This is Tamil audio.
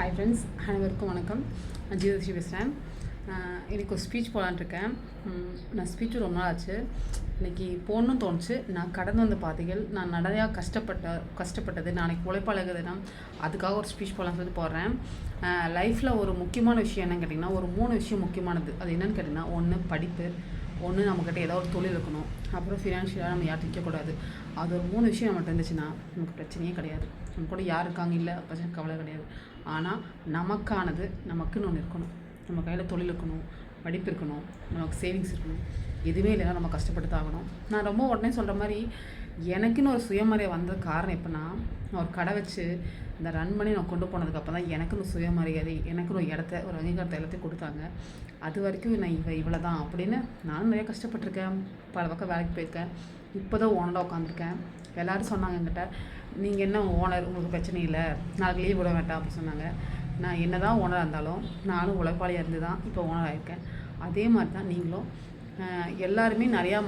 ஹாய் ஃப்ரெண்ட்ஸ், அனைவருக்கும் வணக்கம். நான் ஜீவதர்ஷி பேசுகிறேன். இன்றைக்கி ஒரு ஸ்பீச் போகலான்ட்ருக்கேன். நான் ஸ்பீச்சு ரொம்ப நாள் ஆச்சு. இன்றைக்கி போகணுன்னு தோணுச்சு. நான் கடந்து வந்த பாதைகள், நான் நிறையா கஷ்டப்பட்டது, நாளைக்கு உழைப்பாளர்கள் தினம், அதுக்காக ஒரு ஸ்பீச் போகலான்னு சொல்லி போடுறேன். லைஃப்பில் ஒரு முக்கியமான விஷயம் என்னன்னு கேட்டிங்கன்னா, ஒரு 3 விஷயம் முக்கியமானது. அது என்னென்னு கேட்டிங்கன்னா, ஒன்று படிப்பு, ஒன்று நம்மக்கிட்ட ஏதாவது ஒரு தொழில் இருக்கணும், அப்புறம் ஃபினான்ஷியலாக நம்ம யார்கிட்ட நிற்கக்கூடாது. அது ஒரு 3 விஷயம் நம்மகிட்ட இருந்துச்சுன்னா நமக்கு பிரச்சனையே கிடையாது. நம்ம கூட யார் இருக்காங்க இல்லை பிரச்சனை கவலை கிடையாது. ஆனால் நமக்கானது நமக்குன்னு ஒன்று இருக்கணும். நம்ம கையில் தொழில் இருக்கணும், படிப்பு இருக்கணும், நமக்கு சேவிங்ஸ் இருக்கணும். எதுவுமே இல்லைன்னா நம்ம கஷ்டப்பட்டு தான் ஆகணும். நான் ரொம்ப உடனே சொல்கிற மாதிரி எனக்குன்னு ஒரு சுயமரியாதை வந்த காரணம் எப்போனா, நான் ஒரு கடை வச்சு இந்த ரன் பண்ணி நான் கொண்டு போனதுக்கப்புறம் தான் எனக்குன்னு சுயமரியாதை, எனக்குன்னு ஒரு இடத்த, ஒரு அங்கீகாரத்தை எல்லாத்தையும் கொடுத்தாங்க. அது வரைக்கும் நான் இவ்வளோ தான் அப்படின்னு நானும் நிறைய கஷ்டப்பட்டிருக்கேன். பல பக்கம் வேலைக்கு போயிருக்கேன். இப்போ தான் ஓனராக உட்காந்துருக்கேன். எல்லோரும் சொன்னாங்க என்கிட்ட, நீங்கள் என்ன ஓனர், உங்களுக்கு பிரச்சனை இல்லை, நாளைக்கு லீவ் விட வேண்டாம் அப்படின்னு சொன்னாங்க. நான் என்ன தான் ஓனராக இருந்தாலும் நானும் உழைப்பாளியாக இருந்து தான் இப்போ ஓனர் ஆகியிருக்கேன். அதே மாதிரி தான் நீங்களும் எல்லாருமே நிறையா